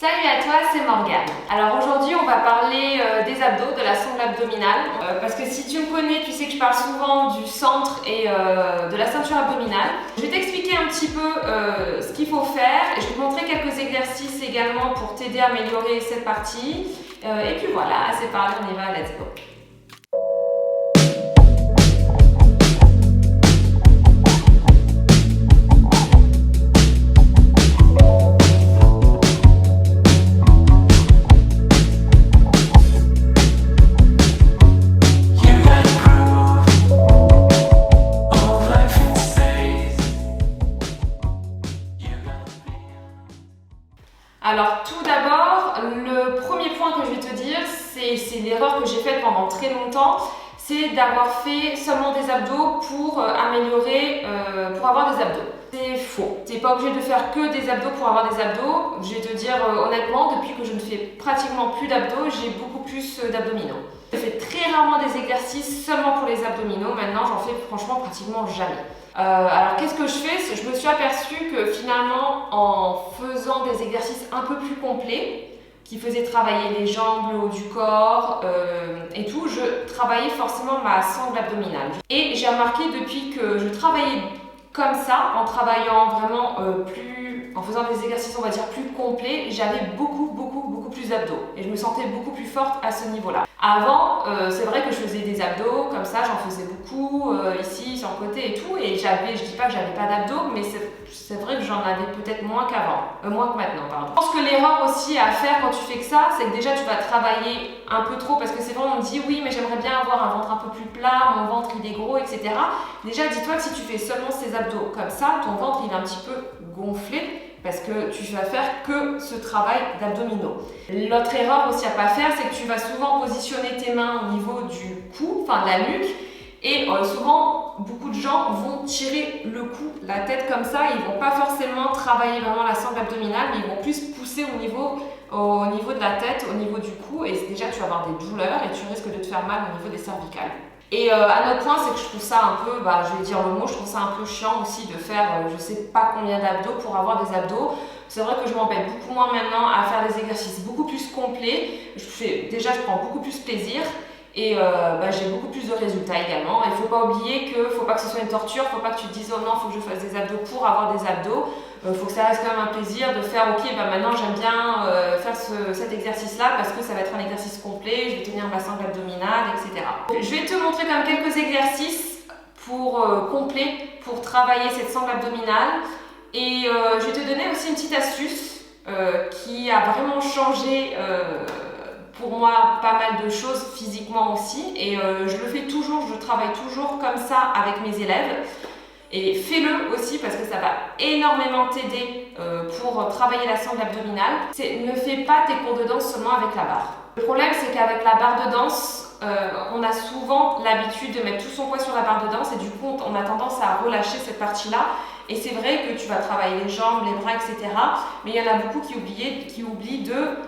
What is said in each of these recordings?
Salut à toi, c'est Morgane. Alors aujourd'hui on va parler des abdos, de la sangle abdominale. Parce que si tu me connais, tu sais que je parle souvent du centre et de la ceinture abdominale. Je vais t'expliquer un petit peu ce qu'il faut faire et je vais te montrer quelques exercices également pour t'aider à améliorer cette partie. Et puis voilà, c'est parti, on y va, let's go. Alors tout d'abord, le premier point que je vais te dire, c'est l'erreur que j'ai faite pendant très longtemps, c'est d'avoir fait seulement des abdos pour pour avoir des abdos. C'est faux. Tu n'es pas obligé de faire que des abdos pour avoir des abdos. Je vais te dire honnêtement, depuis que je ne fais pratiquement plus d'abdos, j'ai beaucoup plus d'abdominaux. Je fais très rarement des exercices seulement pour les abdominaux. Maintenant, j'en fais franchement pratiquement jamais. Alors qu'est-ce que je fais? Je me suis aperçue que finalement en faisant des exercices un peu plus complets qui faisaient travailler les jambes, le haut du corps et tout, je travaillais forcément ma sangle abdominale. Et j'ai remarqué depuis que je travaillais comme ça, en travaillant vraiment en faisant des exercices on va dire plus complets, j'avais beaucoup plus d'abdos et je me sentais beaucoup plus forte à ce niveau-là. Avant, c'est vrai que je faisais des abdos comme ça, j'en faisais beaucoup ici sur le côté et tout, et je dis pas que j'avais pas d'abdos, mais c'est vrai que j'en avais peut-être moins qu'avant, moins que maintenant, pardon. Je pense que l'erreur aussi à faire quand tu fais que ça, c'est que déjà tu vas travailler un peu trop, parce que c'est vrai, on me dit oui mais j'aimerais bien avoir un ventre un peu plus plat, mon ventre il est gros, etc. Déjà dis-toi que si tu fais seulement ces abdos comme ça, ton ventre il est un petit peu gonflé, parce que tu vas faire que ce travail d'abdominaux. L'autre erreur aussi à pas faire, c'est que tu vas souvent positionner tes mains au niveau du cou, enfin de la nuque, et souvent beaucoup de gens vont tirer le cou, la tête comme ça, ils vont pas forcément travailler vraiment la sangle abdominale, mais ils vont plus pousser au niveau de la tête, au niveau du cou, et déjà tu vas avoir des douleurs et tu risques de te faire mal au niveau des cervicales. Et un autre point, c'est que je trouve ça un peu, je vais dire le mot, je trouve ça un peu chiant aussi de faire je sais pas combien d'abdos pour avoir des abdos. C'est vrai que je m'embête beaucoup moins maintenant à faire des exercices beaucoup plus complets. Je prends beaucoup plus plaisir et j'ai beaucoup plus de résultats également. Il ne faut pas oublier qu'il ne faut pas que ce soit une torture, il ne faut pas que tu te dises oh non, il faut que je fasse des abdos pour avoir des abdos. Il faut que ça reste quand même un plaisir de faire ok, maintenant j'aime bien faire cet exercice-là parce que ça va être un exercice complet, je vais tenir ma sangle abdominale, etc. Je vais te montrer quand même quelques exercices complets pour travailler cette sangle abdominale. Et je vais te donner aussi une petite astuce qui a vraiment changé pour moi pas mal de choses physiquement aussi. Et je le fais toujours, je travaille toujours comme ça avec mes élèves. Et fais-le aussi parce que ça va énormément t'aider pour travailler la sangle abdominale. Ne fais pas tes cours de danse seulement avec la barre. Le problème c'est qu'avec la barre de danse, on a souvent l'habitude de mettre tout son poids sur la barre de danse et du coup on a tendance à relâcher cette partie-là. Et c'est vrai que tu vas travailler les jambes, les bras, etc. Mais il y en a beaucoup qui oublient de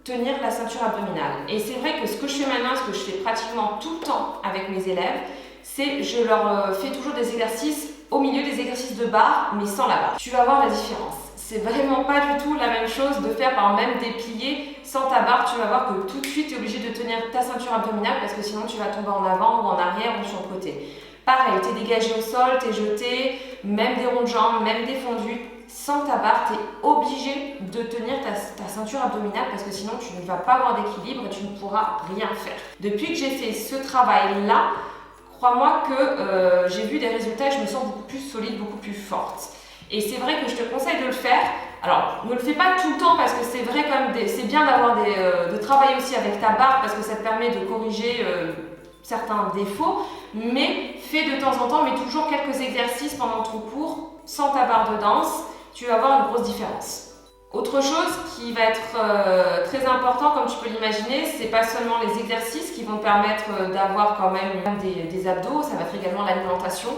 tenir la ceinture abdominale. Et c'est vrai que ce que je fais maintenant, ce que je fais pratiquement tout le temps avec mes élèves, c'est je leur fais toujours des exercices au milieu des exercices de barre, mais sans la barre. Tu vas voir la différence. C'est vraiment pas du tout la même chose de faire par même des pliés sans ta barre. Tu vas voir que tout de suite tu es obligé de tenir ta ceinture abdominale parce que sinon tu vas tomber en avant ou en arrière ou sur le côté. Pareil, tu es dégagé au sol, tu es jeté, même des ronds de jambes, même défendu. Sans ta barre, tu es obligé de tenir ta ceinture abdominale parce que sinon tu ne vas pas avoir d'équilibre et tu ne pourras rien faire. Depuis que j'ai fait ce travail-là, crois-moi que j'ai vu des résultats et je me sens beaucoup plus solide, beaucoup plus forte. Et c'est vrai que je te conseille de le faire. Alors, ne le fais pas tout le temps parce que c'est vrai c'est bien de travailler aussi avec ta barre parce que ça te permet de corriger certains défauts, mais fais de temps en temps, mais toujours quelques exercices pendant ton cours sans ta barre de danse, tu vas voir une grosse différence. Autre chose qui va être très important, comme tu peux l'imaginer, c'est pas seulement les exercices qui vont te permettre d'avoir quand même des abdos, ça va être également l'alimentation.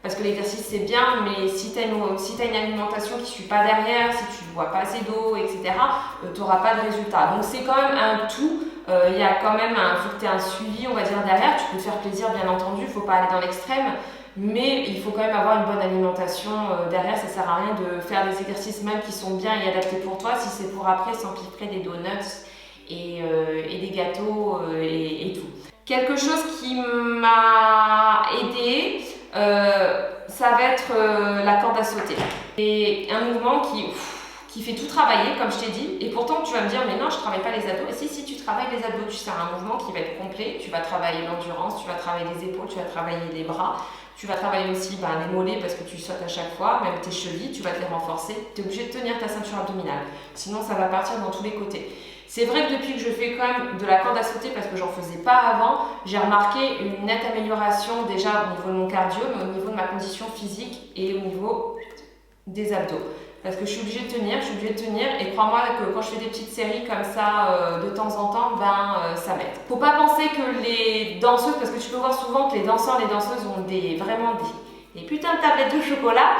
Parce que l'exercice c'est bien, mais si tu as une alimentation qui ne suit pas derrière, si tu ne bois pas assez d'eau, etc., tu n'auras pas de résultat. Donc c'est quand même un tout. Il y a quand même faut que tu aies un suivi, on va dire, derrière. Tu peux te faire plaisir, bien entendu, il ne faut pas aller dans l'extrême. mais il faut quand même avoir une bonne alimentation derrière. Ça sert à rien de faire des exercices même qui sont bien et adaptés pour toi si c'est pour après s'empiffrer des donuts et des gâteaux et tout. Quelque chose qui m'a aidé, ça va être la corde à sauter. C'est un mouvement qui fait tout travailler, comme je t'ai dit, et pourtant tu vas me dire, mais non, je ne travaille pas les abdos. Et si tu travailles les abdos, tu sais, un mouvement qui va être complet, tu vas travailler l'endurance, tu vas travailler les épaules, tu vas travailler les bras, tu vas travailler aussi les mollets parce que tu sautes à chaque fois, même tes chevilles, tu vas te les renforcer. Tu es obligé de tenir ta ceinture abdominale, sinon ça va partir dans tous les côtés. C'est vrai que depuis que je fais quand même de la corde à sauter, parce que j'en faisais pas avant, j'ai remarqué une nette amélioration déjà au niveau de mon cardio, mais au niveau de ma condition physique et au niveau des abdos. Parce que je suis obligée de tenir, et crois-moi que quand je fais des petites séries comme ça de temps en temps, ça m'aide. Faut pas penser que les danseuses, parce que tu peux voir souvent que les danseurs, les danseuses ont vraiment des putains de tablettes de chocolat.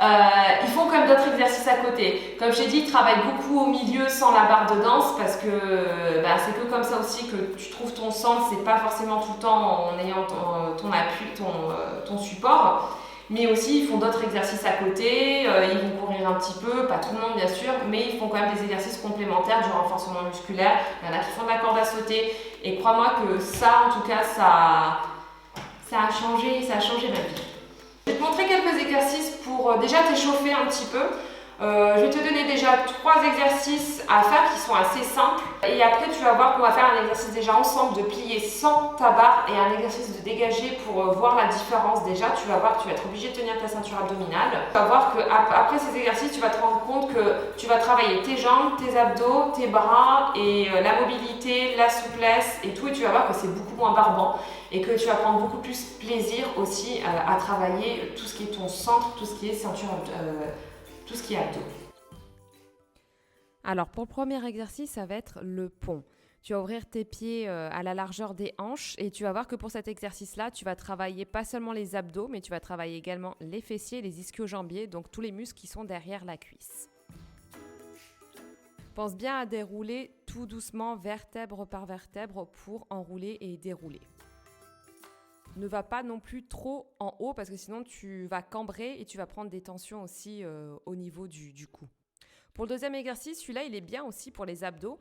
Ils font quand même d'autres exercices à côté. Comme je t'ai dit, ils travaillent beaucoup au milieu sans la barre de danse parce que c'est que comme ça aussi que tu trouves ton centre. C'est pas forcément tout le temps en ayant ton appui, ton support. Mais aussi, ils font d'autres exercices à côté. Ils vont courir un petit peu, pas tout le monde bien sûr, mais ils font quand même des exercices complémentaires du renforcement musculaire. Il y en a qui font de la corde à sauter. Et crois-moi que ça, en tout cas, ça a changé ma vie. Je vais te montrer quelques exercices pour déjà t'échauffer un petit peu. Je vais te donner déjà 3 exercices à faire qui sont assez simples. Et après, tu vas voir qu'on va faire un exercice déjà ensemble de plier sans ta barre et un exercice de dégager pour voir la différence déjà. Tu vas voir que tu vas être obligé de tenir ta ceinture abdominale. Tu vas voir qu'après ces exercices, tu vas te rendre compte que tu vas travailler tes jambes, tes abdos, tes bras et la mobilité, la souplesse et tout. Et tu vas voir que c'est beaucoup moins barbant et que tu vas prendre beaucoup plus plaisir aussi à travailler tout ce qui est ton centre, tout ce qui est ceinture tout ce qui est abdos. Alors pour le premier exercice, ça va être le pont. Tu vas ouvrir tes pieds à la largeur des hanches et tu vas voir que pour cet exercice-là, tu vas travailler pas seulement les abdos, mais tu vas travailler également les fessiers, les ischio-jambiers, donc tous les muscles qui sont derrière la cuisse. Pense bien à dérouler tout doucement, vertèbre par vertèbre, pour enrouler et dérouler. Ne va pas non plus trop en haut parce que sinon tu vas cambrer et tu vas prendre des tensions aussi au niveau du cou. Pour le deuxième exercice, celui-là, il est bien aussi pour les abdos.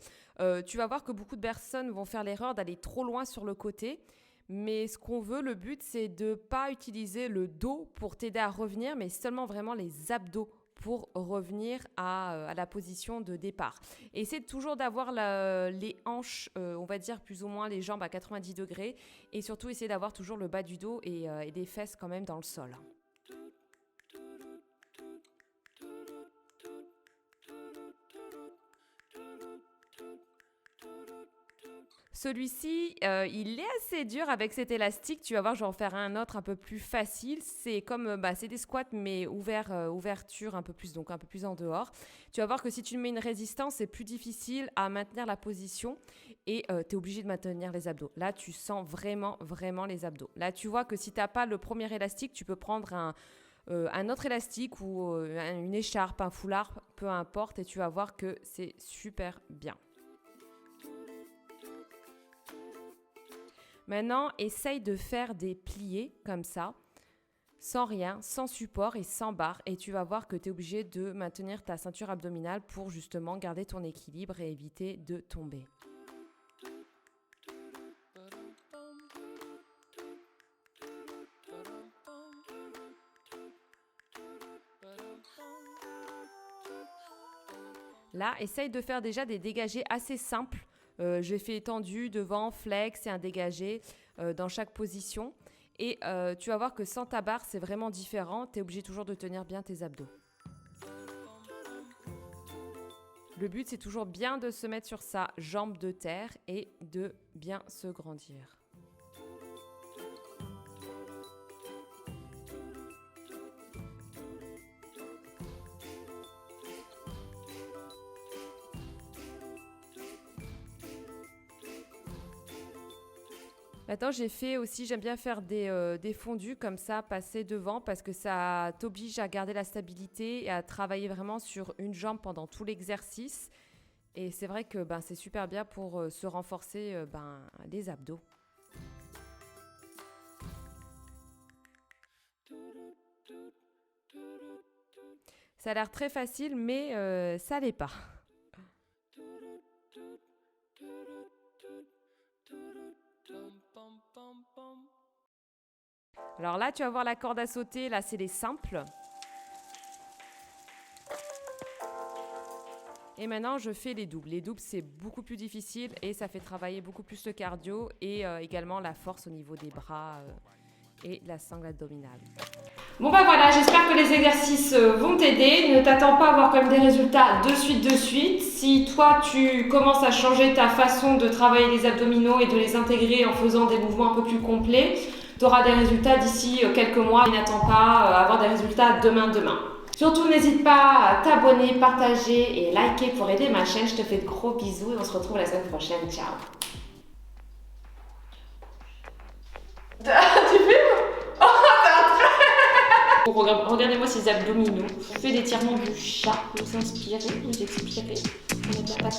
Tu vas voir que beaucoup de personnes vont faire l'erreur d'aller trop loin sur le côté. Mais ce qu'on veut, le but, c'est de ne pas utiliser le dos pour t'aider à revenir, mais seulement vraiment les abdos pour revenir à la position de départ. Et essaie toujours d'avoir les hanches, on va dire plus ou moins les jambes à 90 degrés. Et surtout, essaie d'avoir toujours le bas du dos et des fesses quand même dans le sol. Celui-ci, il est assez dur avec cet élastique. Tu vas voir, je vais en faire un autre un peu plus facile. C'est comme, c'est des squats, mais ouverture un peu plus, donc un peu plus en dehors. Tu vas voir que si tu mets une résistance, c'est plus difficile à maintenir la position et tu es obligé de maintenir les abdos. Là, tu sens vraiment, vraiment les abdos. Là, tu vois que si tu n'as pas le premier élastique, tu peux prendre un autre élastique ou une écharpe, un foulard, peu importe, et tu vas voir que c'est super bien. Maintenant, essaye de faire des pliés comme ça, sans rien, sans support et sans barre. Et tu vas voir que tu es obligé de maintenir ta ceinture abdominale pour justement garder ton équilibre et éviter de tomber. Là, essaye de faire déjà des dégagés assez simples. J'ai fait étendu, devant, flex et un dégagé dans chaque position. Et tu vas voir que sans ta barre, c'est vraiment différent. Tu es obligé toujours de tenir bien tes abdos. Le but, c'est toujours bien de se mettre sur sa jambe de terre et de bien se grandir. Maintenant, j'aime bien faire des fondus comme ça, passer devant parce que ça t'oblige à garder la stabilité et à travailler vraiment sur une jambe pendant tout l'exercice. Et c'est vrai que c'est super bien pour se renforcer les abdos. Ça a l'air très facile, mais ça l'est pas. Alors là, tu vas voir la corde à sauter. Là, c'est les simples. Et maintenant, je fais les doubles. Les doubles, c'est beaucoup plus difficile et ça fait travailler beaucoup plus le cardio et également la force au niveau des bras et la sangle abdominale. Bon bah voilà, j'espère que les exercices vont t'aider. Ne t'attends pas à avoir comme des résultats de suite. Si toi, tu commences à changer ta façon de travailler les abdominaux et de les intégrer en faisant des mouvements un peu plus complets, tu auras des résultats d'ici quelques mois. Et n'attends pas à avoir des résultats demain. Surtout, n'hésite pas à t'abonner, partager et liker pour aider ma chaîne. Je te fais de gros bisous et on se retrouve la semaine prochaine. Ciao. Tu filmes? Regardez-moi ces abdominaux. Je fais l'étirement du chat. Vous inspirez, vous expirez. On est bien pas